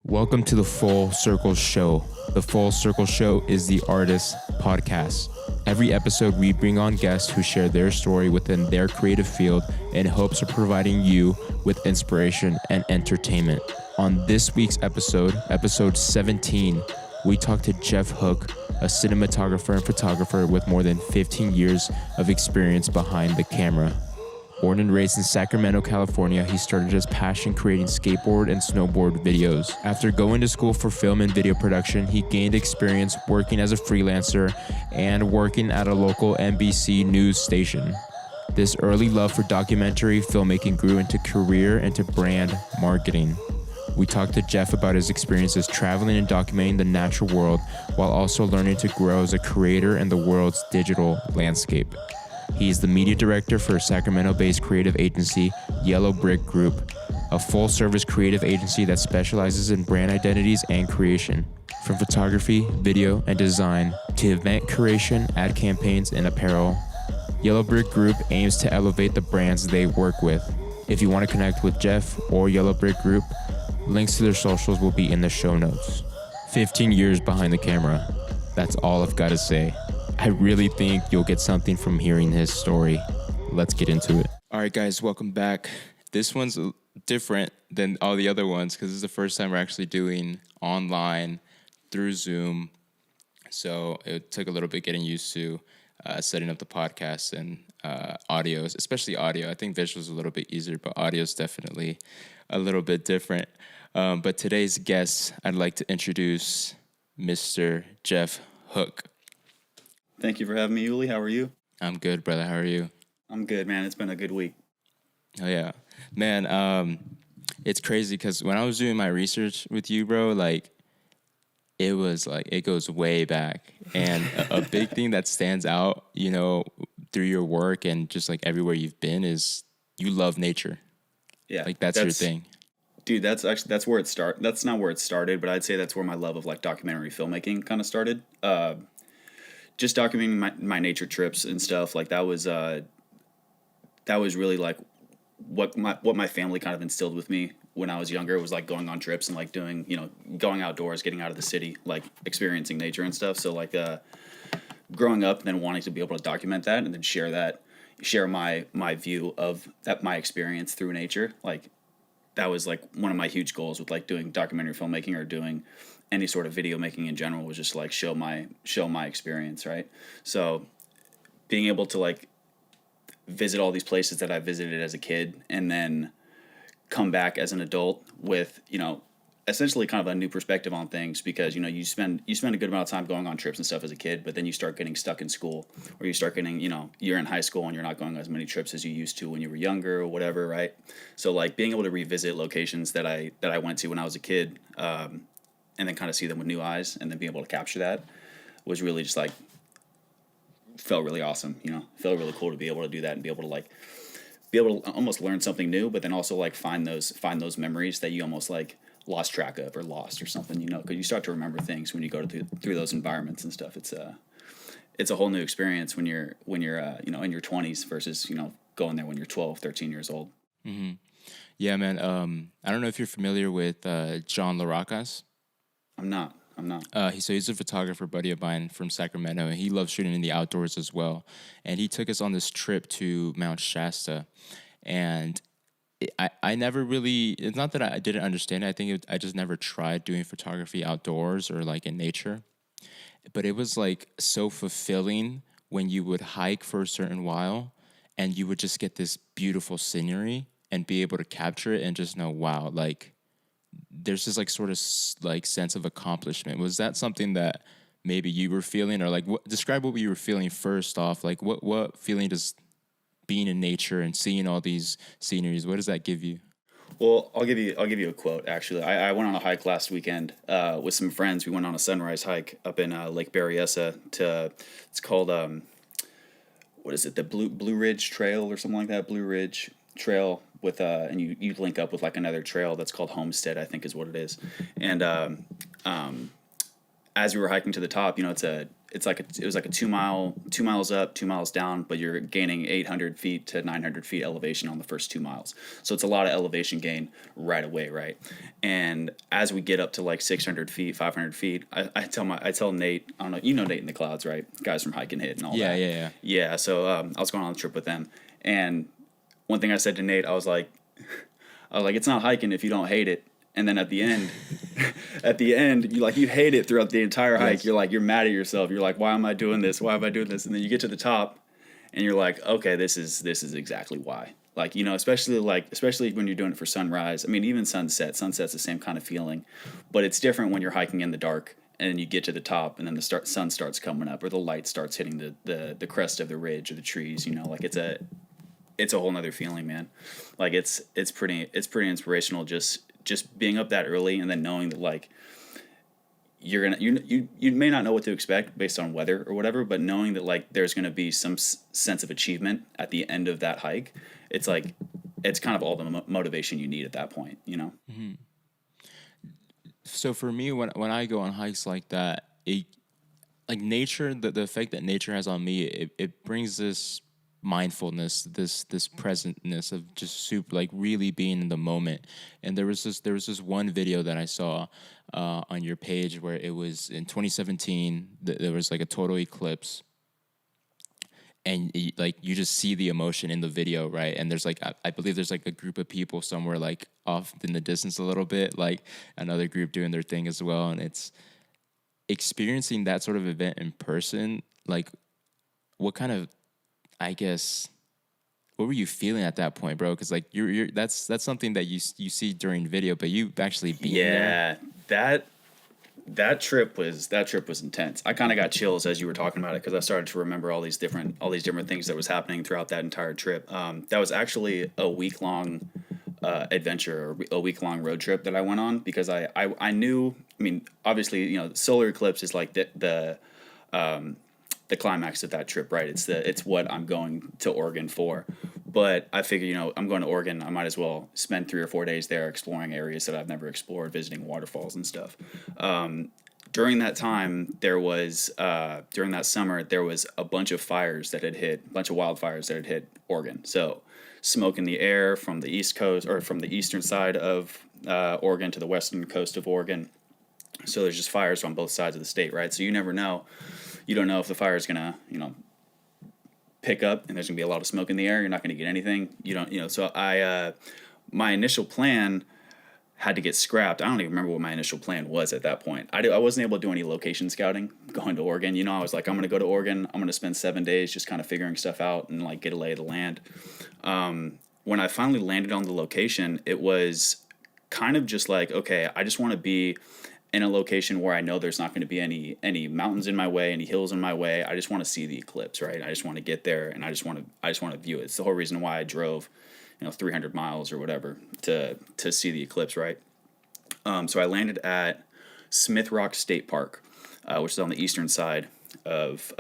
Welcome to the Full Circle Show. The Full Circle Show is the Artist Podcast. Every episode, we bring on guests who share their story within their creative field in hopes of providing you with inspiration and entertainment. On this week's episode 17, we talk to Jeff Hook, a cinematographer and photographer with more than 15 years of experience behind the camera. Born and raised in Sacramento, California, he started his passion creating skateboard and snowboard videos. After going to school for film and video production, he gained experience working as a freelancer and working at a local NBC news station. This early love for documentary filmmaking grew into career and to brand marketing. We talked to Jeff about his experiences traveling and documenting the natural world while also learning to grow as a creator in the world's digital landscape. He is the media director for Sacramento-based Creative Agency, Yellow Brick Group, a full-service creative agency that specializes in brand identities and curation. From photography, video, and design to event curation, ad campaigns, and apparel, Yellow Brick Group aims to elevate the brands they work with. If you want to connect with Jeff or Yellow Brick Group, links to their socials will be in the show notes. 15 years behind the camera. That's all I've got to say. I really think you'll get something from hearing his story. Let's get into it. All right, guys, welcome back. This one's different than all the other ones because this is the first time we're actually doing online through Zoom. So it took a little bit getting used to setting up the podcast and audios, especially audio. I think visuals is a little bit easier, but audio is definitely a little bit different. But today's guest, I'd like to introduce Mr. Jeff Hook. Thank you for having me, Yuli. How are you? I'm good, brother. How are you? I'm good, man. It's been a good week. Oh, yeah. Man, it's crazy because when I was doing my research with you, bro, like, it was like, it goes way back. And a big thing that stands out, you know, through your work and just like everywhere you've been is you love nature. Yeah. Like, that's your thing. Dude, that's where it started. That's not where it started, but I'd say that's where my love of like documentary filmmaking kind of started. Just documenting my nature trips and stuff, like that was really like what my family kind of instilled with me when I was younger. It was like going on trips and like doing, you know, going outdoors, getting out of the city, like experiencing nature and stuff. So like growing up and then wanting to be able to document that and then share my view of that, my experience through nature. Like that was like one of my huge goals with like doing documentary filmmaking or doing any sort of video making in general, was just like show my experience, right? So being able to like visit all these places that I visited as a kid and then come back as an adult with, you know, essentially kind of a new perspective on things, because, you know, you spend a good amount of time going on trips and stuff as a kid, but then you start getting stuck in school, or you start getting, you know, you're in high school and you're not going on as many trips as you used to when you were younger or whatever, right? So like being able to revisit locations that I went to when I was a kid, and then kind of see them with new eyes and then be able to capture that was really just like, felt really awesome, you know, felt really cool to be able to do that and be able to almost learn something new, but then also like find those memories that you almost like lost track of or lost or something, you know, because you start to remember things when you go through those environments and stuff. It's a whole new experience when you're you know, in your 20s versus, you know, going there when you're 12, 13 years old. Mm-hmm. Yeah, man. I don't know if you're familiar with John Loracas. I'm not. He's a photographer buddy of mine from Sacramento, and he loves shooting in the outdoors as well. And he took us on this trip to Mount Shasta, and I never really, it's not that I didn't understand it. I think I just never tried doing photography outdoors or like in nature. But it was like so fulfilling when you would hike for a certain while and you would just get this beautiful scenery and be able to capture it and just know, wow, like, there's this like sort of like sense of accomplishment. Was that something that maybe you were feeling, or like describe what you were feeling first off? Like what feeling does being in nature and seeing all these sceneries, what does that give you? Well, I'll give you a quote. Actually, I went on a hike last weekend with some friends. We went on a sunrise hike up in Lake Berryessa it's called what is it, the Blue Ridge Trail or something like that, Blue Ridge Trail, with and you link up with like another trail that's called Homestead, I think is what it is. And as we were hiking to the top, it was like a 2 miles up, 2 miles down, but you're gaining 800 feet to 900 feet elevation on the first 2 miles. So it's a lot of elevation gain right away, right? And as we get up to like 600 feet, 500 feet, I tell Nate, I don't know, you know Nate in the Clouds, right? Guys from Hike and Hit and all that. Yeah. So I was going on a trip with them, and one thing I said to Nate, I was like, it's not hiking if you don't hate it. And then at the end, you hate it throughout the entire hike. Yes. You're mad at yourself. You're like, why am I doing this? Why am I doing this? And then you get to the top, and you're like, okay, this is exactly why. Especially when you're doing it for sunrise. I mean, even sunset. Sunset's the same kind of feeling, but it's different when you're hiking in the dark and then you get to the top, and then the sun starts coming up, or the light starts hitting the crest of the ridge or the trees. It's a whole nother feeling, man. It's pretty inspirational just being up that early, and then knowing that you may not know what to expect based on weather or whatever, but knowing that there's going to be some sense of achievement at the end of that hike, it's kind of all the motivation you need at that point, Mm-hmm. So for me, when I go on hikes like that, nature, the effect that nature has on me, it brings this mindfulness, this presentness of just really being in the moment. And there was this one video that I saw on your page where it was in 2017. There was a total eclipse, and you just see the emotion in the video, right? And there's I believe there's a group of people somewhere off in the distance a little bit, another group doing their thing as well. And it's experiencing that sort of event in person. What kind of, I guess, what were you feeling at that point, bro? Because you're that's something that you see during video, but you actually being there. Yeah, that trip was intense. I kind of got chills as you were talking about it, because I started to remember all these different things that was happening throughout that entire trip. That was actually a week-long adventure, or a week-long road trip that I went on, because I knew. I mean, obviously, solar eclipse is the climax of that trip, right? It's what I'm going to Oregon for. But I figure, I'm going to Oregon, I might as well spend 3 or 4 days there exploring areas that I've never explored, visiting waterfalls and stuff. During that time, during that summer, there was a bunch of wildfires that had hit Oregon. So smoke in the air from the east coast, or from the eastern side of Oregon to the western coast of Oregon. So there's just fires on both sides of the state, right? So you never know. You don't know if the fire is gonna, pick up, and there's gonna be a lot of smoke in the air. You're not gonna get anything. So my initial plan had to get scrapped. I don't even remember what my initial plan was at that point. I wasn't able to do any location scouting going to Oregon. I was like, I'm gonna go to Oregon. I'm gonna spend 7 days just kind of figuring stuff out and get a lay of the land. When I finally landed on the location, it was kind of just okay, I just want to be in a location where I know there's not going to be any mountains in my way, any hills in my way. I just want to see the eclipse, right? I just want to get there, and I just want to view it. It's the whole reason why I drove, 300 miles or whatever to see the eclipse, right? So I landed at Smith Rock State Park, which is on the eastern side of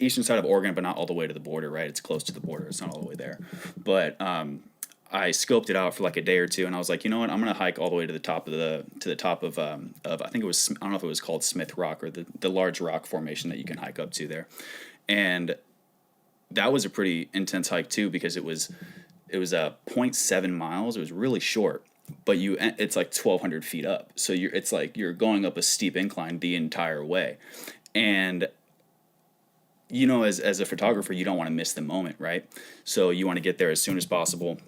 Oregon, but not all the way to the border, right? It's close to the border. It's not all the way there, but I scoped it out for a day or two, and I was like, you know what? I'm gonna hike all the way to the top of I think it was, I don't know if it was called Smith Rock, or the large rock formation that you can hike up to there, and that was a pretty intense hike too, because it was 0.7 miles. It was really short, but it's 1,200 feet up, so you're going up a steep incline the entire way, and as a photographer, you don't want to miss the moment, right? So you want to get there as soon as possible.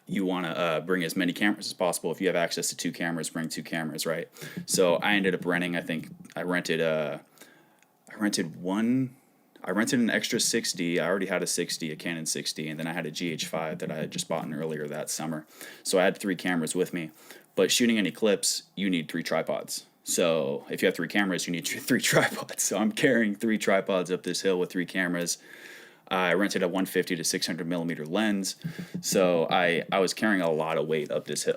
You want to bring as many cameras as possible. If you have access to 2 cameras, bring 2 cameras, right? So I ended up renting. I think I rented an extra 6D. I already had a 6D, a Canon 6D, and then I had a GH5 that I had just bought earlier that summer. So I had 3 cameras with me. But shooting an eclipse, you need 3 tripods. So if you have 3 cameras, you need 3 tripods. So I'm carrying 3 tripods up this hill with 3 cameras. I rented a 150 to 600 millimeter lens, so I was carrying a lot of weight up this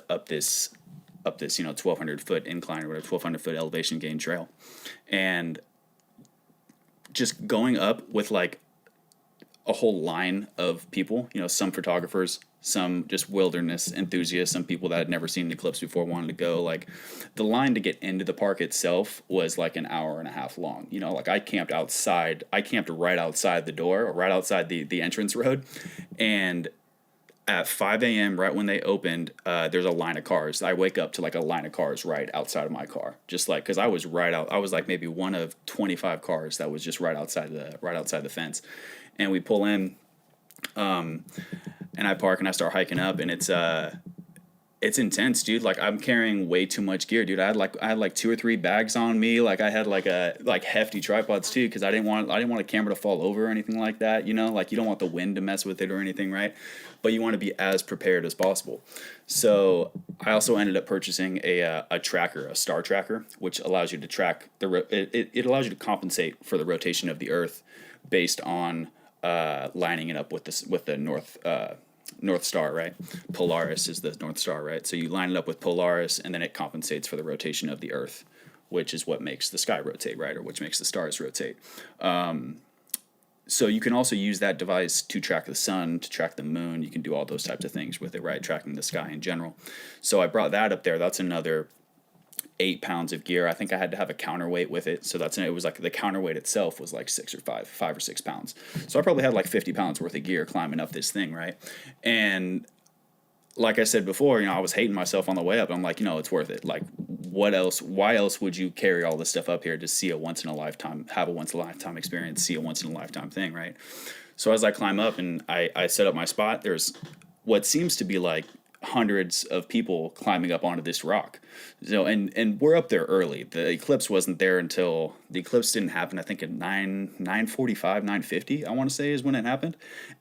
1,200 foot incline, or 1,200 foot elevation gain trail, and just going up with a whole line of people. Some photographers some just wilderness enthusiasts, some people that had never seen an eclipse before wanted to go. Like, the line to get into the park itself was like an hour and a half long. You know, like I camped right outside the door, or right outside the entrance road, and at 5 a.m., right when they opened, there's a line of cars. I wake up to like a line of cars right outside of my car, just like, because I was like maybe one of 25 cars that was just right outside the fence, and we pull in, and I park and I start hiking up, and it's intense, dude. Like, I'm carrying way too much gear, dude. I had like 2 or 3 bags on me. Like, I had like hefty tripods too, because I didn't want a camera to fall over or anything like that. You know, like, you don't want the wind to mess with it or anything, right? But you want to be as prepared as possible. So I also ended up purchasing a tracker, a star tracker, which allows you to track it allows you to compensate for the rotation of the Earth based on lining it up with the North Star, right? Polaris is the North Star, right? So you line it up with Polaris, and then it compensates for the rotation of the Earth, which is what makes the sky rotate, right? Or which makes the stars rotate. So you can also use that device to track the sun, to track the moon. You can do all those types of things with it, right? Tracking the sky in general. So I brought that up there. That's another 8 pounds of gear. I think I had to have a counterweight with it. So it was like the counterweight itself was like 5 or 6 pounds. So I probably had like 50 pounds worth of gear climbing up this thing, right? And like I said before, you know, I was hating myself on the way up. I'm like, you know, it's worth it. Like, what else? Why else would you carry all this stuff up here to see have a once in a lifetime experience, see a once in a lifetime thing, right? So as I climb up and I set up my spot, there's what seems to be like hundreds of people climbing up onto this rock. So and we're up there early. The eclipse didn't happen, I think at 9:45, 9:50, I want to say, is when it happened.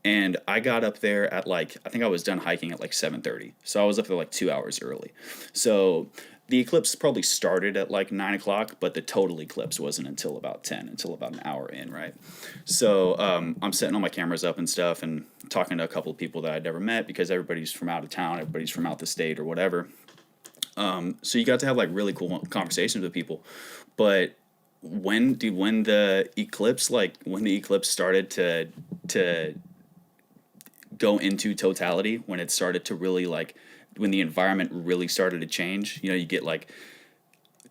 And I got up there at I think I was done hiking at like 7:30. So I was up there like 2 hours early. So the eclipse probably started at like 9 o'clock, but the total eclipse wasn't until about 10, until about an hour in, right? So I'm setting all my cameras up and stuff and talking to a couple of people that I'd never met, because everybody's from out of town, everybody's from out the state or whatever. So you got to have like really cool conversations with people. But when the eclipse started to go into totality, when it started to really when the environment really started to change, you know, you get like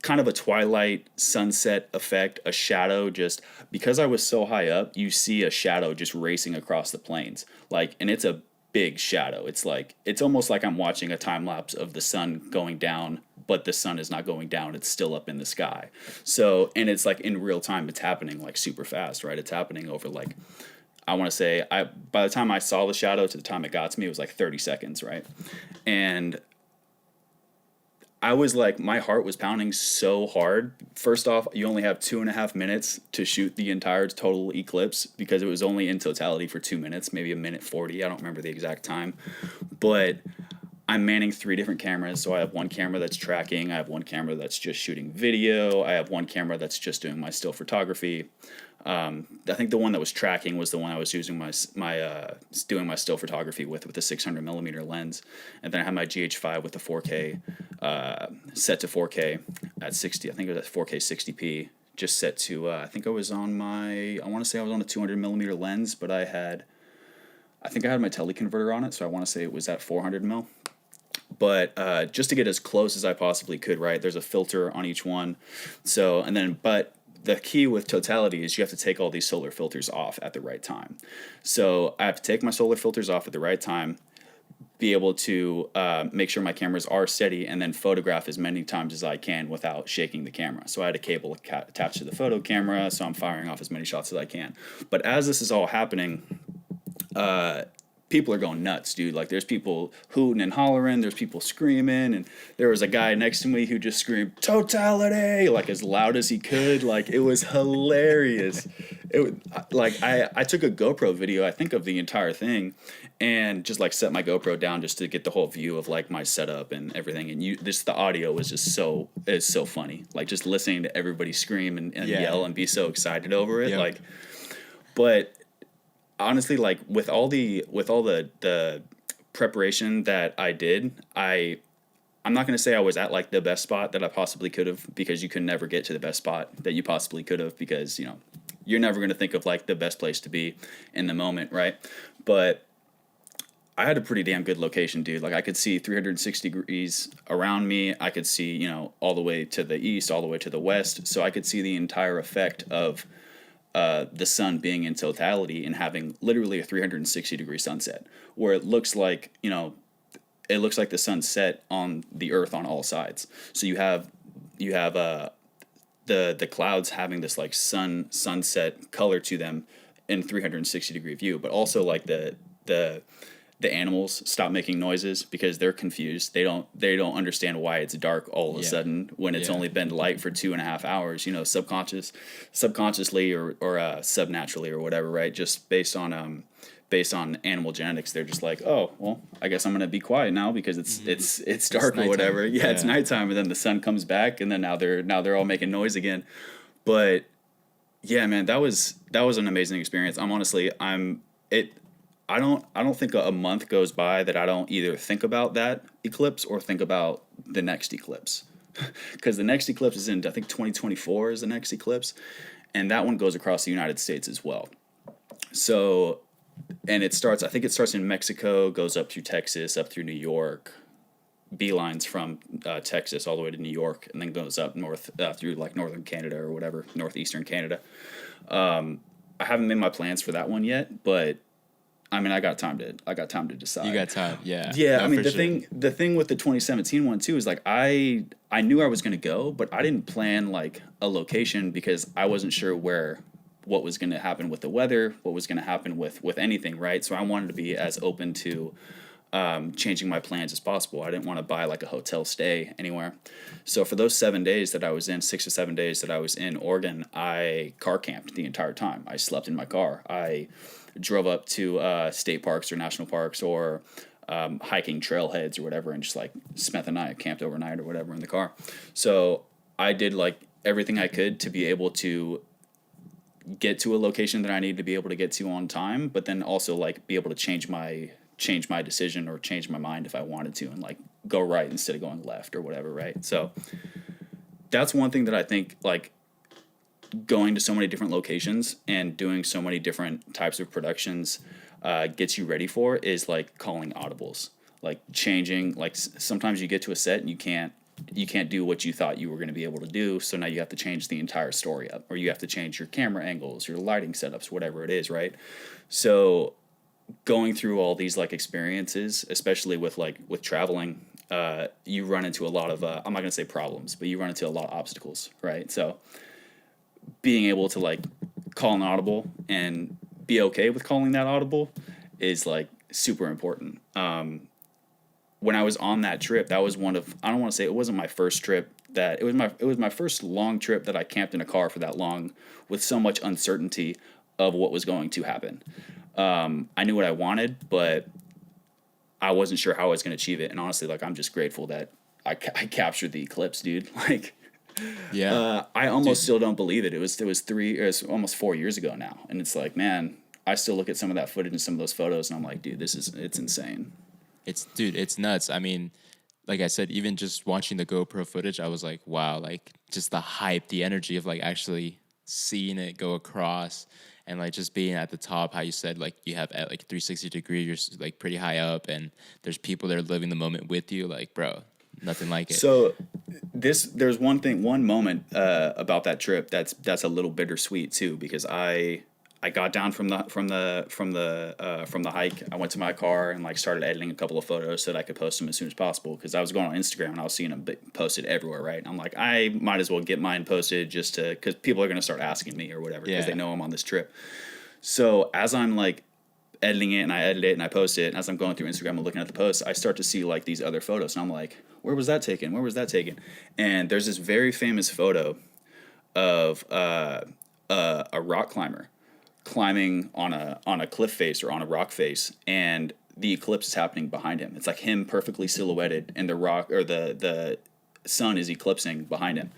kind of a twilight sunset effect, a shadow, just because I was so high up, you see a shadow just racing across the plains, and it's a big shadow. It's almost like I'm watching a time lapse of the sun going down, but the sun is not going down, it's still up in the sky. So, and it's like in real time, it's happening like super fast, right? It's happening over I want to say, by the time I saw the shadow to the time it got to me, it was like 30 seconds, right? And I was like, my heart was pounding so hard. First off, you only have 2.5 minutes to shoot the entire total eclipse, because it was only in totality for 2 minutes, maybe 1:40. I don't remember the exact time. But I'm manning 3 different cameras. So I have one camera that's tracking. I have one camera that's just shooting video. I have one camera that's just doing my still photography. I think the one that was tracking was the one I was using doing my still photography with the 600 millimeter lens, and then I had my GH5 with the 4K set to 4K at 60. I think it was at 4K 60p, just set to. I think I was on I want to say I was on a 200 millimeter lens, but I think I had my teleconverter on it, so I want to say it was at 400 mil. But just to get as close as I possibly could, right? There's a filter on each one, but the key with totality is you have to take all these solar filters off at the right time. So I have to take my solar filters off at the right time, be able to make sure my cameras are steady, and then photograph as many times as I can without shaking the camera. So I had a cable attached to the photo camera, so I'm firing off as many shots as I can. But as this is all happening, people are going nuts, dude. Like, there's people hooting and hollering, there's people screaming, and there was a guy next to me who just screamed "totality" like as loud as he could. Like, it was hilarious. I took a GoPro video, I think, of the entire thing, and just set my GoPro down just to get the whole view of my setup and everything. And the audio was just so funny. Like, just listening to everybody scream and yell and be so excited over it. Yep. But honestly, with all the preparation that I did, I'm not going to say I was at the best spot that I possibly could have, because you can never get to the best spot that you possibly could have, because you're never going to think of the best place to be in the moment, right? But I had a pretty damn good location, dude. Like I could see 360 degrees around me. I could see, all the way to the east, all the way to the west. So I could see the entire effect of the sun being in totality and having literally a 360-degree sunset, where it looks like, the sun set on the earth on all sides. So you have the clouds having this like sunset color to them in 360-degree view, but also like the animals stop making noises because they're confused. They don't understand why it's dark all of a sudden when it's only been light for 2.5 hours. Subconsciously or subnaturally or whatever, right? Just based on animal genetics, they're just like, oh well, I guess I'm gonna be quiet now because it's dark or whatever. Yeah, it's nighttime, and then the sun comes back, and then now they're all making noise again. But yeah, man, that was an amazing experience. I don't think a month goes by that I don't either think about that eclipse or think about the next eclipse. Because the next eclipse is in, I think 2024 is the next eclipse. And that one goes across the United States as well. So, and I think it starts in Mexico, goes up through Texas, up through New York, beelines from Texas all the way to New York, and then goes up north through like northern Canada or whatever, northeastern Canada. I haven't made my plans for that one yet, but I mean, I got time to decide. You got time, yeah. Yeah, no, I mean, the thing with the 2017 one too is like I knew I was going to go, but I didn't plan like a location because I wasn't sure what was going to happen with the weather, what was going to happen with anything, right? So I wanted to be as open to changing my plans as possible. I didn't want to buy like a hotel stay anywhere. So for those 7 days that I was in, 6 or 7 days that I was in Oregon, I car camped the entire time. I slept in my car. I drove up to state parks or national parks or hiking trailheads or whatever and just like spent the night, camped overnight or whatever in the car. So I did like everything I could to be able to get to a location that I needed to be able to get to on time, but then also like be able to change my decision or change my mind if I wanted to and like go right instead of going left or whatever, right? So that's one thing that I think like going to so many different locations and doing so many different types of productions gets you ready for is like calling audibles, like changing, like sometimes you get to a set and you can't do what you thought you were going to be able to do, so now you have to change the entire story up, or you have to change your camera angles, your lighting setups, whatever it is, right? So going through all these like experiences, especially with traveling, you run into a lot of I'm not going to say problems, but you run into a lot of obstacles, right? So being able to like call an audible and be okay with calling that audible is like super important. When I was on that trip, that was I don't want to say it wasn't my first trip, it was my first long trip that I camped in a car for that long with so much uncertainty of what was going to happen. I knew what I wanted, but I wasn't sure how I was going to achieve it. And honestly, like, I'm just grateful that I captured the eclipse, dude. Like, yeah, I almost still don't believe it. It was almost 4 years ago now. And it's like, man, I still look at some of that footage and some of those photos and I'm like, dude, it's insane. It's nuts. I mean, like I said, even just watching the GoPro footage, I was like, wow, like just the hype, the energy of like actually seeing it go across and like just being at the top, how you said, like you have at like 360 degrees, you're like pretty high up and there's people that are living the moment with you. Like, bro, nothing like it. So there's one moment about that trip that's a little bittersweet too, because I got down from the hike. I went to my car and like started editing a couple of photos so that I could post them as soon as possible, because I was going on Instagram and I was seeing them posted everywhere, right? And I'm like, I might as well get mine posted just because people are going to start asking me or whatever because they know I'm on this trip. So as I'm like editing it and I edit it and I post it, and as I'm going through Instagram and looking at the posts, I start to see like these other photos and I'm like, where was that taken? And there's this very famous photo of a rock climber climbing on a cliff face or on a rock face, and the eclipse is happening behind him. It's like him perfectly silhouetted, and the rock or the sun is eclipsing behind him.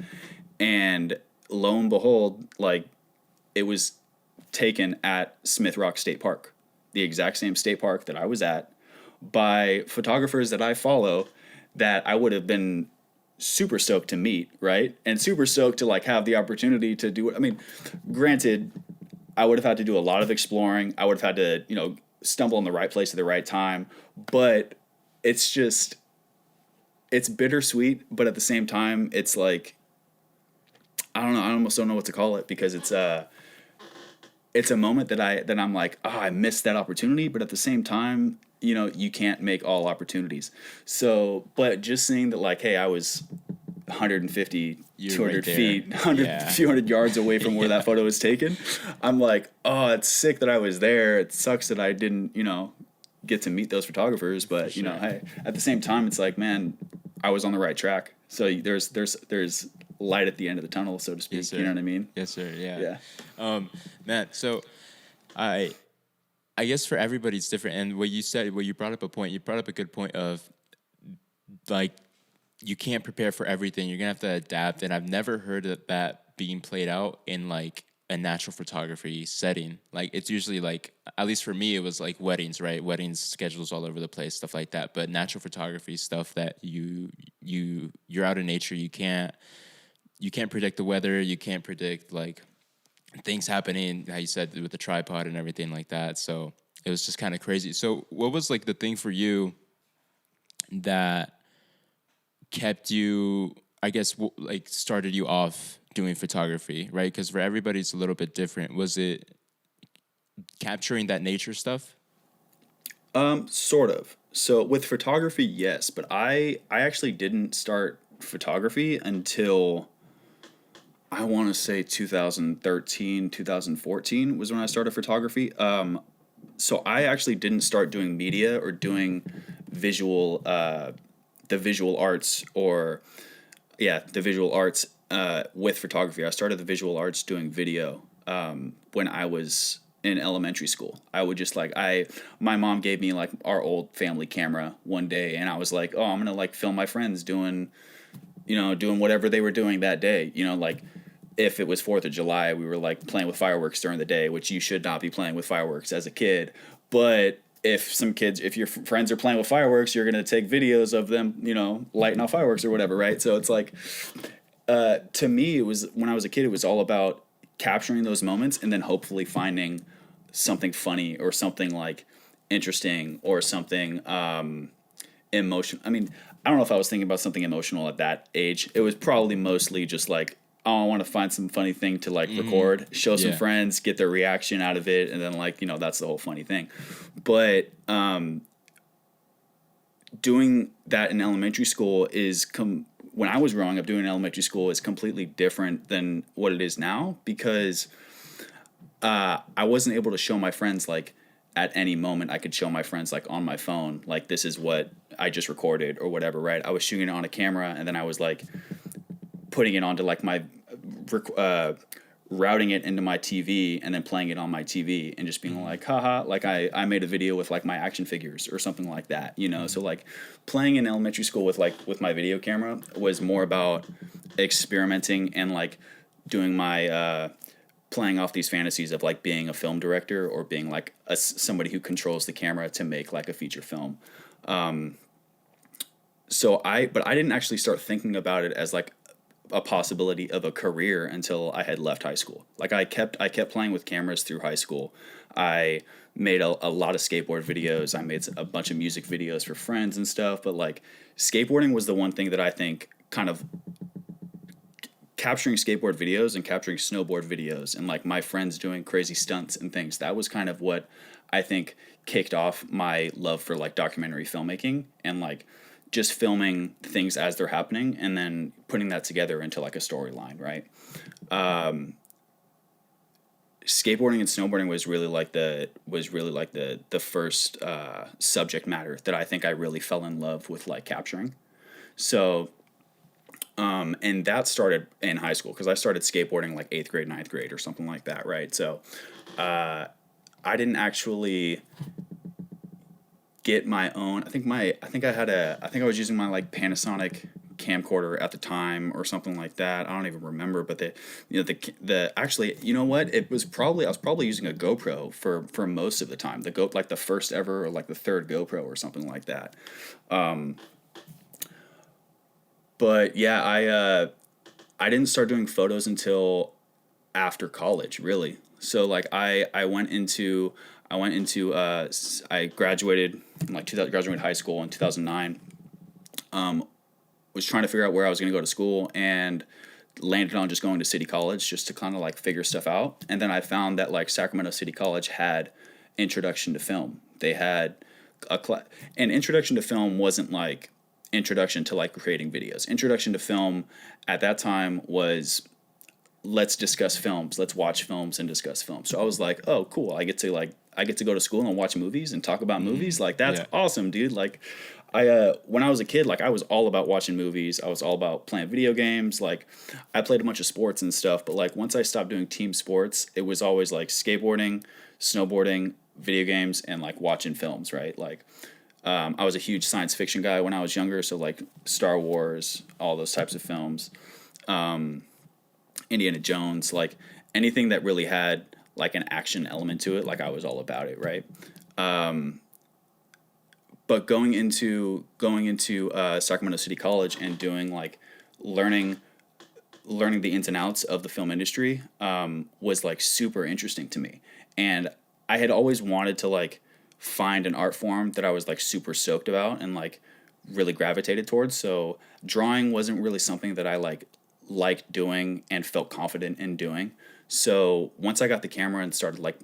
And lo and behold, like, it was taken at Smith Rock State Park, the exact same state park that I was at, by photographers that I follow, that I would have been super stoked to meet, right? And super stoked to like have the opportunity to do it. I mean, granted, I would have had to do a lot of exploring. I would have had to, stumble in the right place at the right time. But it's just, it's bittersweet, but at the same time, it's like, I don't know. I almost don't know what to call it, because it's a moment that I'm like, oh, I missed that opportunity. But at the same time, you know, you can't make all opportunities. So, but just seeing that, like, hey, I was 150, You're 200 right there. feet, 100, Yeah. few hundred yards away from where that photo was taken. I'm like, oh, it's sick that I was there. It sucks that I didn't, you know, get to meet those photographers. But, you know, sure. hey, at the same time, it's like, man, I was on the right track. So there's light at the end of the tunnel, so to speak. Yes, sir. You know what I mean? Yes, sir. Yeah. Yeah. Man, so I I guess for everybody it's different. And what you said, what you brought up a point, you brought up a good point of like you can't prepare for everything. You're gonna have to adapt. And I've never heard of that being played out in like a natural photography setting. Like it's usually like, at least for me, it was like weddings, right? Weddings, schedules all over the place, stuff like that. But natural photography stuff that you're out in nature. You can't predict the weather. You can't predict like things happening, how you said with the tripod and everything like that. So it was just kind of crazy. So what was like the thing for you that kept you, I guess, like started you off doing photography, right? Because for everybody it's a little bit different. Was it capturing that nature stuff? Sort of. So with photography, yes, but I actually didn't start photography until I want to say 2013, 2014 was when I started photography. So I actually didn't start doing media or doing visual, the visual arts, or yeah, the visual arts with photography. I started the visual arts doing video when I was in elementary school. I would just like my mom gave me like our old family camera one day, and I was like, oh, I'm gonna like film my friends doing, you know, doing whatever they were doing that day. You know, like if it was 4th of July, we were like playing with fireworks during the day, which you should not be playing with fireworks as a kid. But if your friends are playing with fireworks, you're going to take videos of them, you know, lighting off fireworks or whatever, right? So it's like, to me, it was, when I was a kid, it was all about capturing those moments and then hopefully finding something funny or something like interesting or something emotion. I mean, I don't know if I was thinking about something emotional at that age. It was probably mostly just like, oh, I want to find some funny thing to like record, show some Yeah. friends, get their reaction out of it, and then like, you know, that's the whole funny thing. But doing that in elementary school when I was growing up, doing in elementary school is completely different than what it is now, because I wasn't able to show my friends like at any moment. I could show my friends like on my phone, like this is what I just recorded or whatever, right? I was shooting it on a camera, and then I was like putting it onto like my routing it into my TV and then playing it on my TV and just being like, haha, like I made a video with like my action figures or something like that, you know? So like playing in elementary school with my video camera was more about experimenting and like doing my, playing off these fantasies of like being a film director or being like somebody who controls the camera to make like a feature film. But I didn't actually start thinking about it as like a possibility of a career until I had left high school. Like I kept playing with cameras through high school. I made a lot of skateboard videos. I made a bunch of music videos for friends and stuff. But like skateboarding was the one thing that I think kind of capturing skateboard videos and capturing snowboard videos and like my friends doing crazy stunts and things. That was kind of what I think kicked off my love for like documentary filmmaking and like just filming things as they're happening and then putting that together into like a storyline, right? Skateboarding and snowboarding was really like the first subject matter that I think I really fell in love with like capturing. So and that started in high school because I started skateboarding like 8th grade, 9th grade or something like that, right? So I didn't actually get my own. I think I was using my like Panasonic camcorder at the time or something like that. I don't even remember, but the actually, you know what? I was probably using a GoPro for most of the time. Like the first ever or like the third GoPro or something like that. But yeah, I didn't start doing photos until after college, really. So like I I went into I graduated in like graduated high school in 2009. Was trying to figure out where I was going to go to school, and landed on just going to City College just to kind of like figure stuff out. And then I found that like Sacramento City College had introduction to film. They had and introduction to film wasn't like introduction to like creating videos. Introduction to film at that time was, let's discuss films, let's watch films and discuss films. So I was like, oh cool, I get to go to school and watch movies and talk about movies. Like that's awesome, dude. Like when I was a kid, like I was all about watching movies. I was all about playing video games. Like I played a bunch of sports and stuff, but like once I stopped doing team sports, it was always like skateboarding, snowboarding, video games, and like watching films, right? Like I was a huge science fiction guy when I was younger, so like Star Wars, all those types of films, Indiana Jones, like anything that really had like an action element to it, like I was all about it, right? But going into Sacramento City College and doing like learning the ins and outs of the film industry was like super interesting to me. And I had always wanted to like find an art form that I was like super stoked about and like really gravitated towards. So drawing wasn't really something that I liked doing and felt confident in doing. So once I got the camera and started like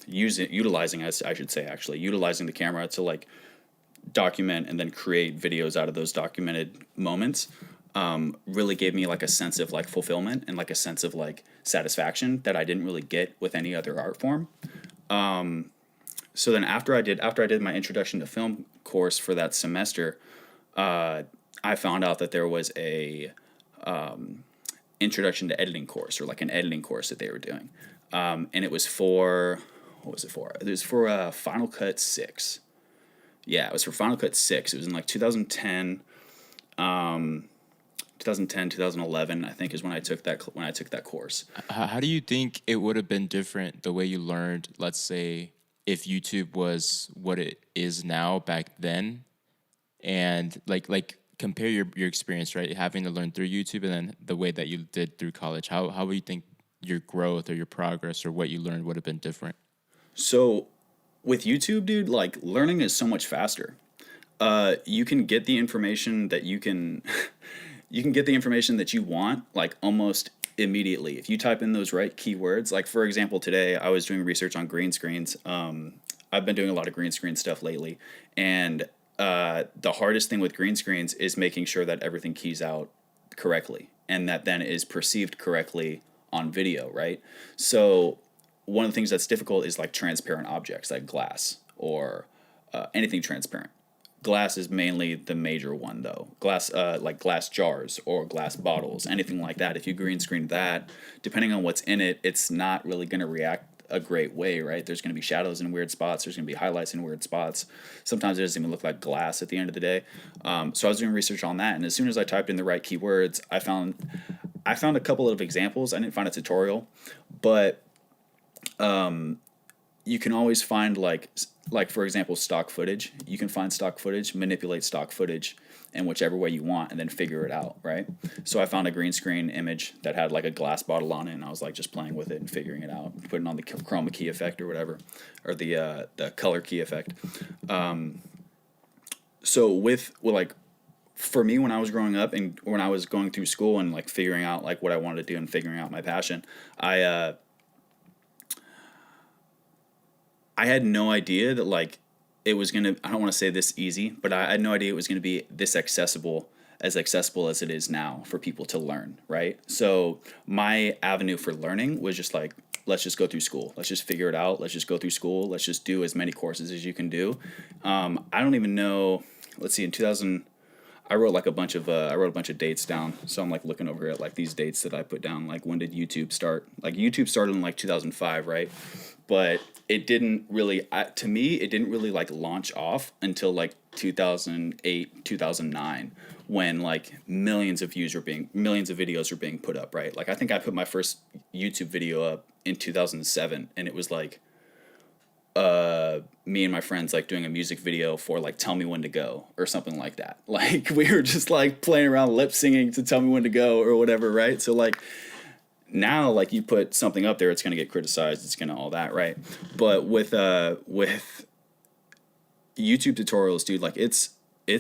utilizing, as I should say, actually utilizing the camera to like document and then create videos out of those documented moments, really gave me like a sense of like fulfillment and like a sense of like satisfaction that I didn't really get with any other art form. So then after I did my introduction to film course for that semester, I found out that there was a introduction to editing course, or like an editing course that they were doing. And it was for, what was it for? It was for Final Cut 6. Yeah, it was for Final Cut 6. It was in like 2010, 2011, I think, is when I took that course. How do you think it would have been different the way you learned, let's say, if YouTube was what it is now back then? And like compare your experience, right? Having to learn through YouTube and then the way that you did through college. How would you think your growth or your progress or what you learned would have been different? So with YouTube, dude, like learning is so much faster. You can get the information that you can get the information that you want like almost immediately if you type in those right keywords. Like for example, today I was doing research on green screens. I've been doing a lot of green screen stuff lately, and the hardest thing with green screens is making sure that everything keys out correctly and that then is perceived correctly on video, right? So one of the things that's difficult is like transparent objects like glass or anything transparent. Glass is mainly the major one though. Glass, like glass jars or glass bottles, anything like that. If you green screen that, depending on what's in it, it's not really going to react a great way, right? There's going to be shadows in weird spots. There's going to be highlights in weird spots. Sometimes it doesn't even look like glass at the end of the day. So I was doing research on that, and as soon as I typed in the right keywords, I found a couple of examples. I didn't find a tutorial, but you can always find like for example, stock footage. You can find stock footage, manipulate stock footage in whichever way you want, and then figure it out, right? So I found a green screen image that had like a glass bottle on it, and I was like just playing with it and figuring it out, putting on the chroma key effect or whatever, or the color key effect. So with like, for me, when I was growing up and when I was going through school and like figuring out like what I wanted to do and figuring out my passion, I had no idea that like it was gonna, I don't want to say this easy, but I had no idea it was gonna be this accessible as it is now for people to learn, right? So my avenue for learning was just like, let's just go through school. Let's just figure it out. Let's just go through school. Let's just do as many courses as you can do. I don't even know. Let's see. In 2000, I wrote a bunch of dates down. So I'm like looking over at like these dates that I put down. Like, when did YouTube start? Like YouTube started in like 2005, right? But it didn't really, to me, it didn't really like launch off until like 2008, 2009, when like millions of videos were being put up, right? Like I think I put my first YouTube video up in 2007, and it was like me and my friends like doing a music video for like Tell Me When to Go or something like that. Like we were just like playing around lip singing to Tell Me When to Go or whatever, right? So like now, like, you put something up there, it's going to get criticized, it's going to all that, right? But with YouTube tutorials, dude, like, it's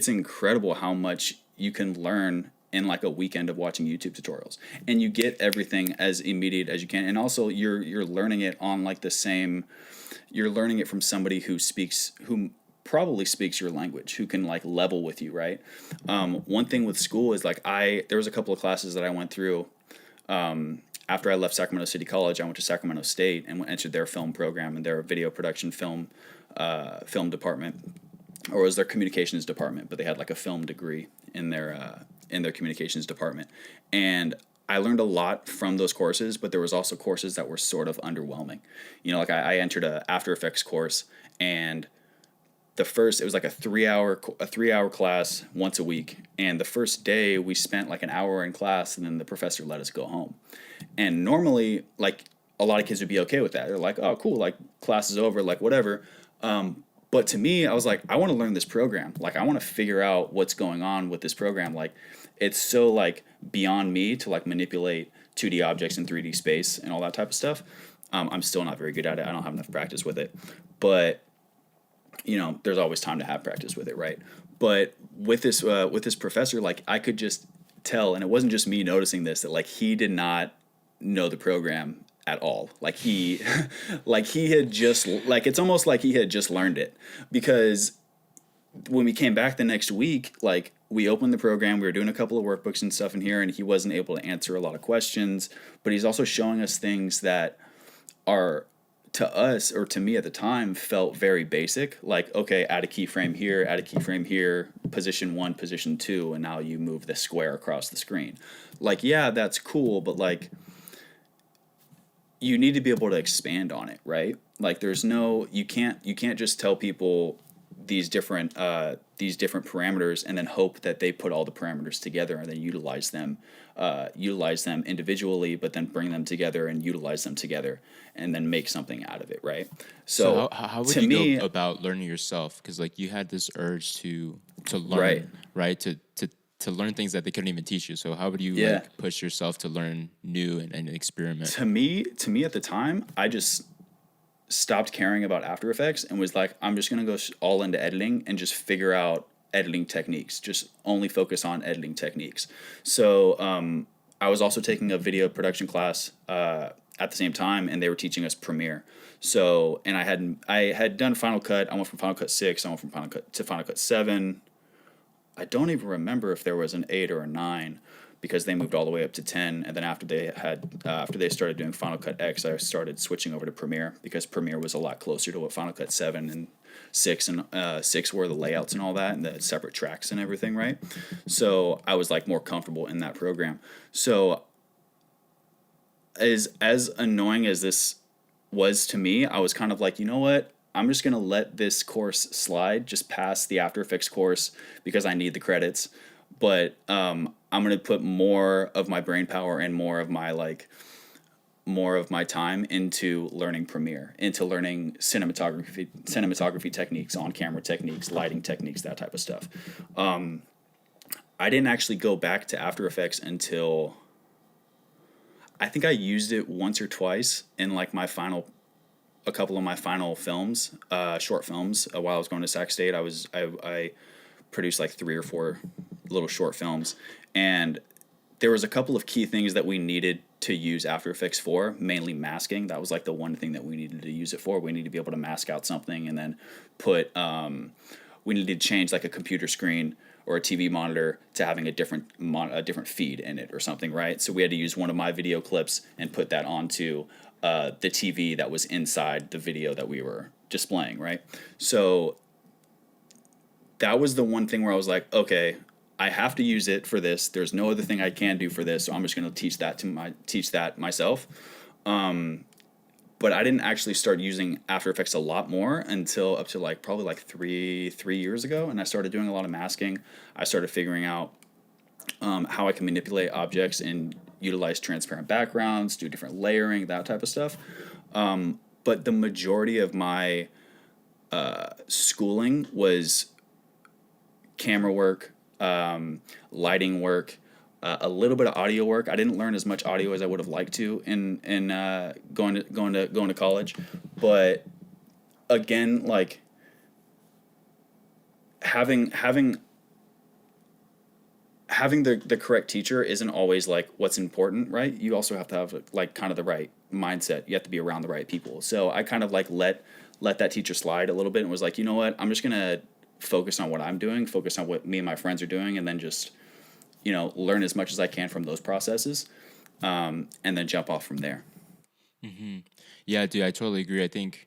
incredible how much you can learn in like a weekend of watching YouTube tutorials, and you get everything as immediate as you can. And also you're learning it on like the same, you're learning it from somebody who probably speaks your language, who can like level with you, right? One thing with school is like, there was a couple of classes that I went through after I left Sacramento City College. I went to Sacramento State and entered their film program and their video production film department, or it was their communications department, but they had like a film degree in their communications department. And I learned a lot from those courses, but there was also courses that were sort of underwhelming. You know, like I entered a After Effects course, and it was like a 3-hour class once a week. And the first day we spent like an hour in class, and then the professor let us go home. And normally, like, a lot of kids would be okay with that. They're like, oh, cool, like, class is over, like, whatever. But to me, I was like, I want to learn this program. Like, I want to figure out what's going on with this program. Like, it's so like beyond me to like manipulate 2D objects in 3D space and all that type of stuff. I'm still not very good at it. I don't have enough practice with it. But, you know, there's always time to have practice with it, right? But with this professor, like, I could just tell, and it wasn't just me noticing this, that like he did not know the program at all. Like he had just, like, it's almost like he had just learned it, because when we came back the next week, like, we opened the program, we were doing a couple of workbooks and stuff in here, and he wasn't able to answer a lot of questions, but he's also showing us things that are, to us, or to me at the time, felt very basic. Like, okay, add a keyframe here, position 1, position 2, and now you move the square across the screen. Like, yeah, that's cool, but like, you need to be able to expand on it, right? Like, you can't just tell people these different parameters and then hope that they put all the parameters together and then utilize them individually, but then bring them together and utilize them together and then make something out of it, right? So how would you go about learning yourself? Because like you had this urge to learn, right? To learn things that they couldn't even teach you. So how would you like push yourself to learn new and experiment? To me at the time, I just stopped caring about After Effects and was like, I'm just going to go all into editing and just figure out editing techniques, just only focus on editing techniques. So I was also taking a video production class at the same time, and they were teaching us Premiere. So, and I had done Final Cut. I went from Final Cut 6, I went from Final Cut to Final Cut 7. I don't even remember if there was an 8 or a 9, because they moved all the way up to 10. And then after they started doing Final Cut X, I started switching over to Premiere, because Premiere was a lot closer to what Final Cut 7 and 6 were, the layouts and all that, and the separate tracks and everything, right? So I was like more comfortable in that program. So as annoying as this was to me, I was kind of like, you know what? I'm just going to let this course slide, just pass the After Effects course because I need the credits. But I'm going to put more of my brain power and more of my time into learning Premiere, into learning cinematography techniques, on-camera techniques, lighting techniques, that type of stuff. I didn't actually go back to After Effects until, I think I used it once or twice in like a couple of my final films, short films. While I was going to Sac State, I produced like 3 or 4 little short films, and there was a couple of key things that we needed to use After Effects for, mainly masking. That was like the one thing that we needed to use it for. We needed to be able to mask out something and then we needed to change like a computer screen or a TV monitor to having a different feed in it or something, right? So we had to use one of my video clips and put that onto the TV that was inside the video that we were displaying, right? So that was the one thing where I was like, okay, I have to use it for this. There's no other thing I can do for this, so I'm just going to teach that myself. But I didn't actually start using After Effects a lot more until up to like probably like three years ago, and I started doing a lot of masking. I started figuring out how I can manipulate objects and utilize transparent backgrounds, do different layering, that type of stuff. But the majority of my schooling was camera work, lighting work, a little bit of audio work. I didn't learn as much audio as I would have liked to in going to college, but again, like having the correct teacher isn't always like what's important, right? You also have to have like kind of the right mindset. You have to be around the right people. So I kind of like let that teacher slide a little bit and was like, you know what, I'm just gonna focus on what I'm doing, focus on what me and my friends are doing, and then just, you know, learn as much as I can from those processes, and then jump off from there. Yeah, dude, I totally agree. I think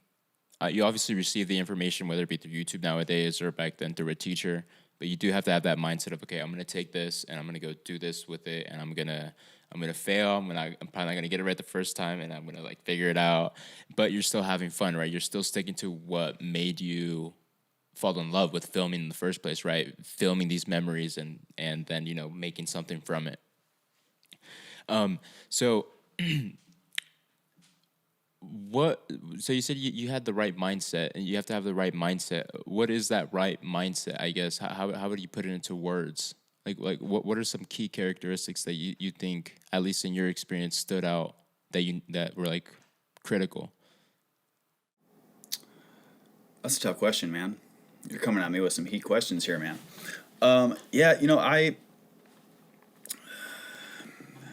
you obviously receive the information, whether it be through YouTube nowadays or back then through a teacher, but you do have to have that mindset of, okay, I'm going to take this and I'm going to go do this with it, and I'm going to fail. I'm probably not going to get it right the first time, and I'm going to like figure it out. But you're still having fun, right? You're still sticking to what made you fall in love with filming in the first place, right? Filming these memories and then, you know, making something from it. So so you said you had the right mindset, and you have to have the right mindset. What is that right mindset, I guess? How would you put it into words? Like what are some key characteristics that you think, at least in your experience, stood out that were like critical? That's a tough question, man. You're coming at me with some heat questions here, man. Yeah, you know,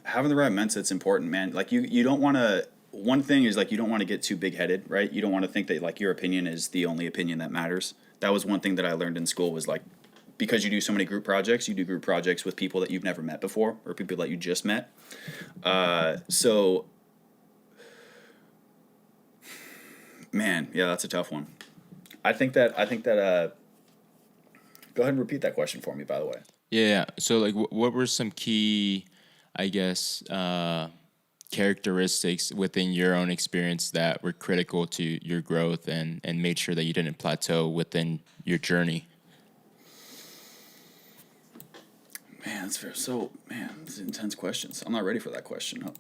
having the right mindset's important, man. Like you don't want to. One thing is like you don't want to get too big headed, right? You don't want to think that like your opinion is the only opinion that matters. That was one thing that I learned in school, was like, because you do so many group projects, you do group projects with people that you've never met before or people that you just met. So, man, yeah, that's a tough one. I think that. Go ahead and repeat that question for me, by the way. Yeah. So like, what were some key, I guess, characteristics within your own experience that were critical to your growth and made sure that you didn't plateau within your journey? Man, that's fair. So, man, these are intense questions. I'm not ready for that question. I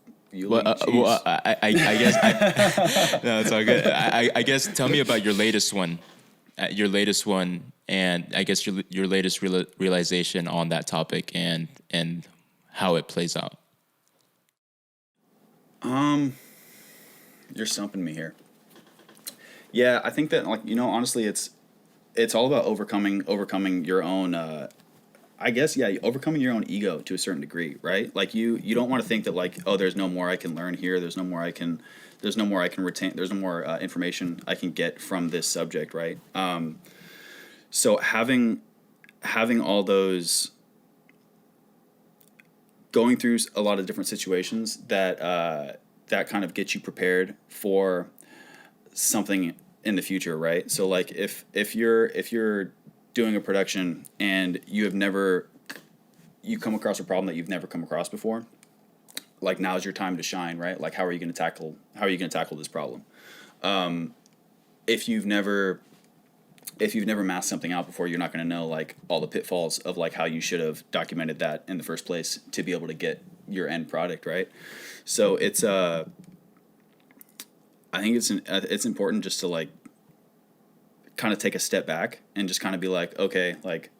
guess no, it's all good. I guess tell me about your latest one, and I guess your latest realization on that topic and how it plays out. You're stumping me here. Yeah, I think that, like, you know, honestly, it's all about overcoming your own. I guess, yeah, overcoming your own ego to a certain degree, right? Like you don't want to think that like, oh, there's no more I can learn here. There's no more I can retain. There's no more information I can get from this subject, right? So having all those, going through a lot of different situations that kind of get you prepared for something in the future, right? So like if you're doing a production and you come across a problem that you've never come across before, like now's your time to shine, right? Like how are you going to tackle this problem? If you've never mapped something out before, you're not going to know like all the pitfalls of like how you should have documented that in the first place to be able to get your end product, right? So it's I think it's important just to like kind of take a step back and just kind of be like, okay, like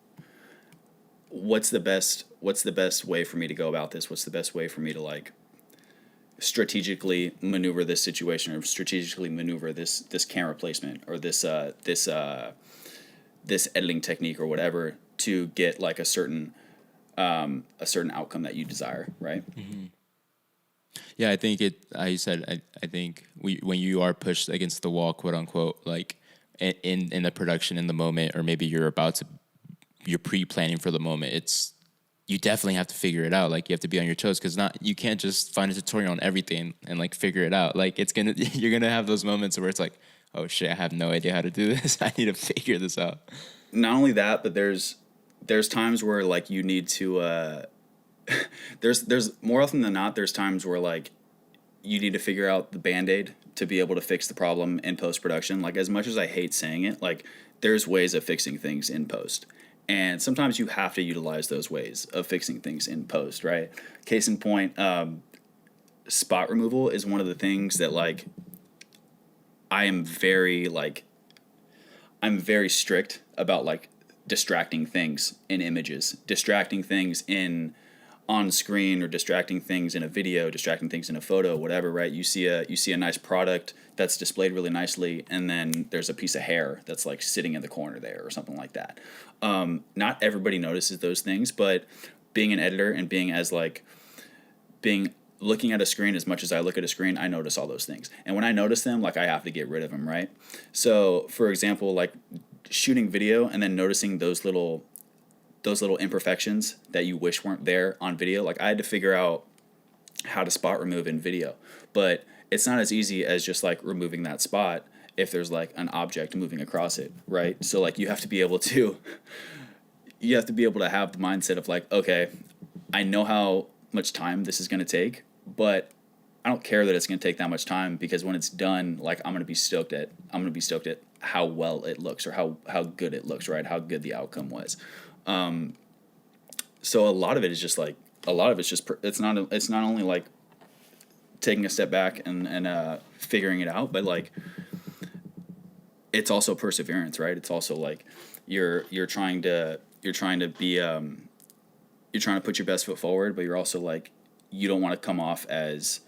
what's the best way for me to go about this? What's the best way for me to like strategically maneuver this situation, or strategically maneuver this camera placement, or this editing technique or whatever, to get like a certain outcome that you desire, right? Mm-hmm. Yeah, I think you said, I think when you are pushed against the wall, quote unquote, like in the production, in the moment, or maybe you're pre-planning for the moment, you definitely have to figure it out. Like you have to be on your toes, because you can't just find a tutorial on everything and like figure it out. Like you're gonna have those moments where it's like, oh shit, I have no idea how to do this. I need to figure this out. Not only that, but there's times where like you need to there's more often than not, there's times where like you need to figure out the Band-Aid to be able to fix the problem in post-production. Like, as much as I hate saying it, like there's ways of fixing things in post, and sometimes you have to utilize those ways of fixing things in post, right? Case in point, spot removal is one of the things that like I'm very strict about, like distracting things in images, distracting things on screen or distracting things in a video, distracting things in a photo, whatever, right? You see a nice product that's displayed really nicely, and then there's a piece of hair that's like sitting in the corner there or something like that. Not everybody notices those things, but being an editor and being looking at a screen as much as I look at a screen, I notice all those things. And when I notice them, like I have to get rid of them, right? So for example, like shooting video and then noticing those little imperfections that you wish weren't there on video. Like I had to figure out how to spot remove in video, but it's not as easy as just like removing that spot if there's like an object moving across it, right? So like you have to be able to have the mindset of like, okay, I know how much time this is going to take, but I don't care that it's going to take that much time, because when it's done, like I'm going to be stoked at how well it looks, or how good it looks, right? How good the outcome was. So a lot of it is just like, it's not only like taking a step back and figuring it out, but like it's also perseverance, right? It's also like you're trying to put your best foot forward, but you're also like, you don't want to come off as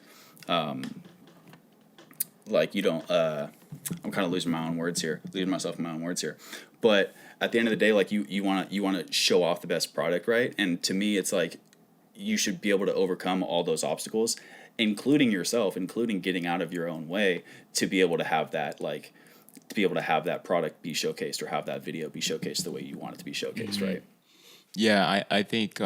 like you don't I'm kind of losing myself in my own words here, but at the end of the day, like you want to show off the best product, right? And to me, it's like you should be able to overcome all those obstacles, including yourself, including getting out of your own way, to be able to have that product be showcased, or have that video be showcased the way you want it to be showcased, right? Yeah, I think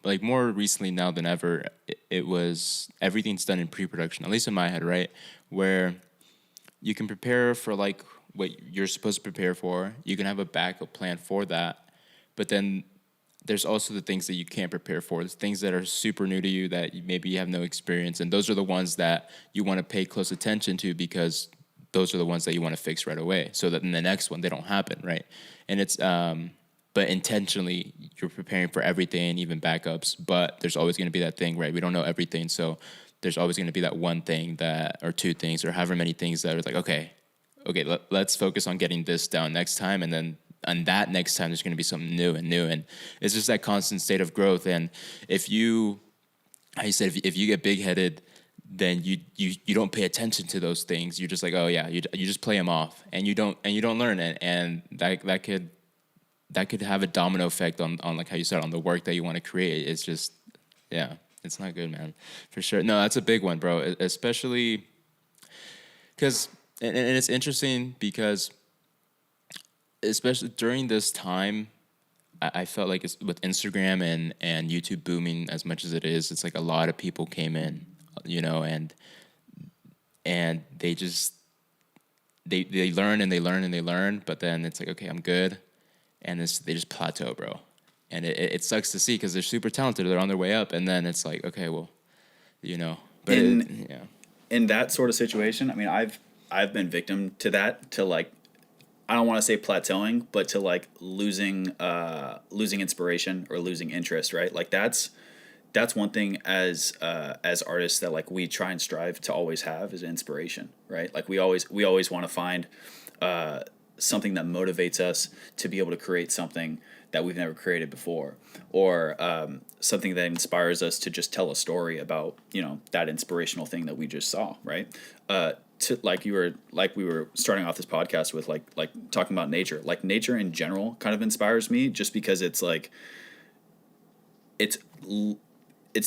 like more recently now than ever, it was everything's done in pre-production, at least in my head, right? Where you can prepare for like what you're supposed to prepare for. You can have a backup plan for that, but then there's also the things that you can't prepare for. There's things that are super new to you that maybe you have no experience, and those are the ones that you want to pay close attention to, because those are the ones that you want to fix right away, so that in the next one they don't happen, right? And it's but intentionally you're preparing for everything, even backups. But there's always going to be that thing, right? We don't know everything, so there's always going to be that one thing that, or two things, or however many things that are like, okay, let's focus on getting this down next time, and then on that next time there's going to be something new, and it's just that constant state of growth. And if you, how you said, if you get big headed, then you don't pay attention to those things. You're just like, oh yeah, you just play them off, and you don't learn it, and that could have a domino effect on like how you said, on the work that you want to create. It's just, yeah, it's not good, man, for sure. No, that's a big one, bro, especially because, and it's interesting because especially during this time, I felt like it's, with Instagram and YouTube booming as much as it is, it's like a lot of people came in, and they just they learn and they learn and they learn, but then it's like, okay, I'm good, and they just plateau, bro. And it sucks to see, because they're super talented, they're on their way up, and then it's like, okay, well, but in that sort of situation, I mean, I've been victim to that, to like, I don't want to say plateauing, but to like losing inspiration or losing interest, right? Like that's one thing as artists that like we try and strive to always have, is inspiration, right? Like we always want to find something that motivates us to be able to create something that we've never created before, or something that inspires us to just tell a story about, that inspirational thing that we just saw, right? To like we were starting off this podcast with like talking about nature. Like nature in general kind of inspires me, just because it's like it's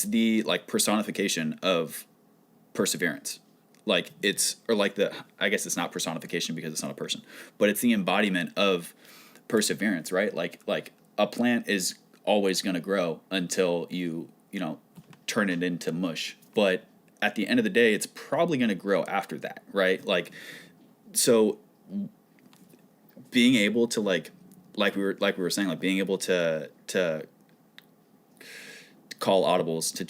the like personification of perseverance. Like I guess it's not personification because it's not a person, but it's the embodiment of perseverance, right? Like a plant is always going to grow until you turn it into mush, but at the end of the day, it's probably going to grow after that, right? Like, so being able to like we were saying, like being able to call audibles, to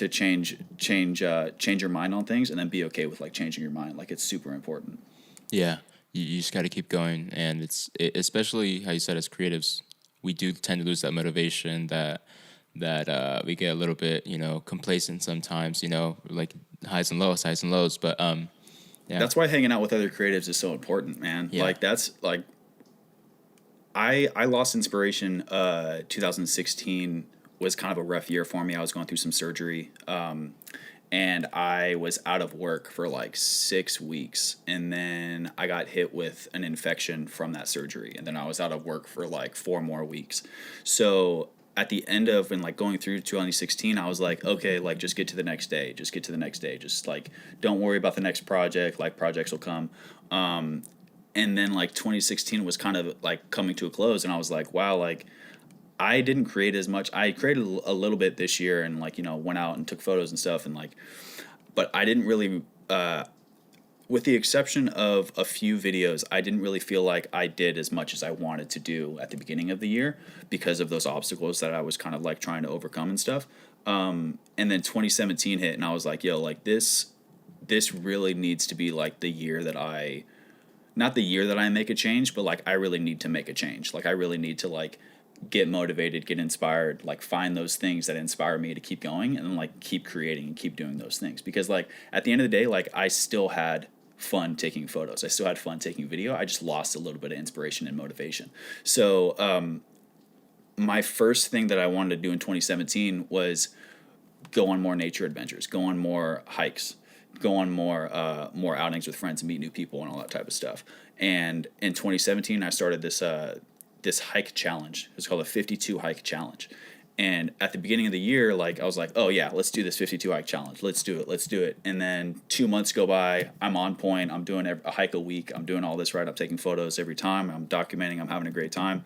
change your mind on things, and then be okay with like changing your mind. Like, it's super important. Yeah, you just got to keep going, and especially how you said, as creatives, we do tend to lose that motivation, that we get a little bit, complacent sometimes, like highs and lows. But yeah, that's why hanging out with other creatives is so important, man. Yeah. Like that's like I lost inspiration 2016 was kind of a rough year for me. I was going through some surgery, and I was out of work for like 6 weeks, and then I got hit with an infection from that surgery, and then I was out of work for like 4 more weeks. So at the end of and like going through 2016, I was like, okay, like just get to the next day, just like don't worry about the next project, like projects will come. And then like 2016 was kind of like coming to a close, and I was like, wow, like I didn't create as much. I created a little bit this year, and like, you know, went out and took photos and stuff, and like, but I didn't really, with the exception of a few videos, I didn't really feel like I did as much as I wanted to do at the beginning of the year because of those obstacles that I was kind of like trying to overcome and stuff. And then 2017 hit, and I was like, yo, like this really needs to be like the year that not the year that I make a change, but like I really need to make a change. Like I really need to like get motivated, get inspired, like find those things that inspire me to keep going, and then like keep creating and keep doing those things. Because like at the end of the day, like I still had fun taking photos. I still had fun taking video. I just lost a little bit of inspiration and motivation. So my first thing that I wanted to do in 2017 was go on more nature adventures, go on more hikes, go on more outings with friends and meet new people and all that type of stuff. And in 2017, I started this hike challenge. It's called a 52 hike challenge. And at the beginning of the year, like I was like, oh yeah, let's do this 52 hike challenge. Let's do it. And then 2 months go by. I'm on point. I'm doing a hike a week. I'm doing all this right. I'm taking photos every time. I'm documenting. I'm having a great time.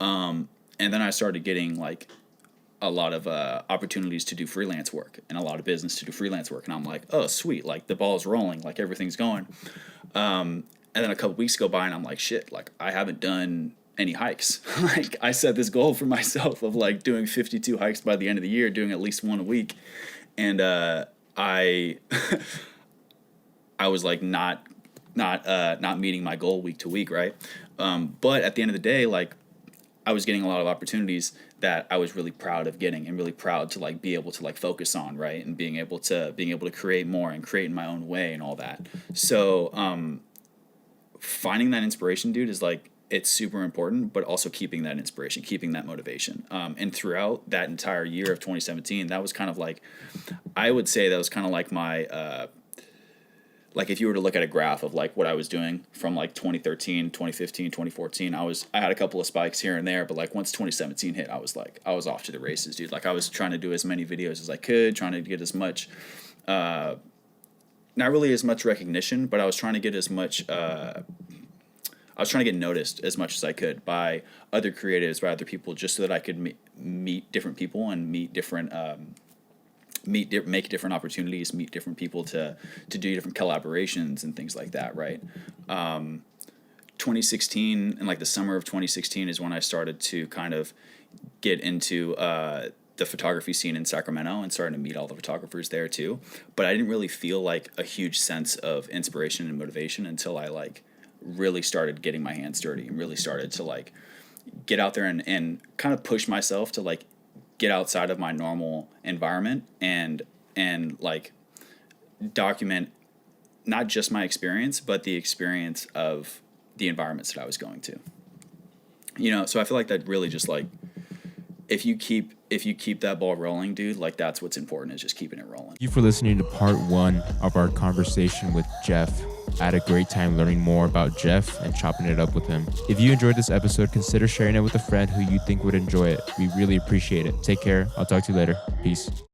And then I started getting like a lot of opportunities to do freelance work and a lot of business to do freelance work. And I'm like, oh, sweet. Like the ball's rolling, like everything's going. And then a couple weeks go by and I'm like, shit, like I haven't done any hikes. Like I set this goal for myself of like doing 52 hikes by the end of the year, doing at least one a week. And I was like not meeting my goal week to week. Right. But at the end of the day, like I was getting a lot of opportunities that I was really proud of getting and really proud to like be able to like focus on, right? And being able to create more and create in my own way and all that. So finding that inspiration, dude, is like, it's super important, but also keeping that inspiration, keeping that motivation. And throughout that entire year of 2017, that was kind of like, I would say that was kind of like my, like if you were to look at a graph of like what I was doing from like 2013, 2015, 2014, I had a couple of spikes here and there, but like once 2017 hit, I was off to the races, dude. Like I was trying to do as many videos as I could, trying to get as much, not really as much recognition, but I was trying to get as much, I was trying to get noticed as much as I could by other creatives, by other people, just so that I could meet different people and meet different, make different opportunities, meet different people to do different collaborations and things like that, right? 2016 and like the summer of 2016 is when I started to kind of get into the photography scene in Sacramento and starting to meet all the photographers there too. But I didn't really feel like a huge sense of inspiration and motivation until I like really started getting my hands dirty and really started to like get out there and kind of push myself to like get outside of my normal environment and like document not just my experience, but the experience of the environments that I was going to, you know? So I feel like that really just like, if you keep that ball rolling, dude, like that's what's important, is just keeping it rolling. Thank you for listening to part 1 of our conversation with Jeff. I had a great time learning more about Jeff and chopping it up with him. If you enjoyed this episode, consider sharing it with a friend who you think would enjoy it. We really appreciate it. Take care. I'll talk to you later. Peace.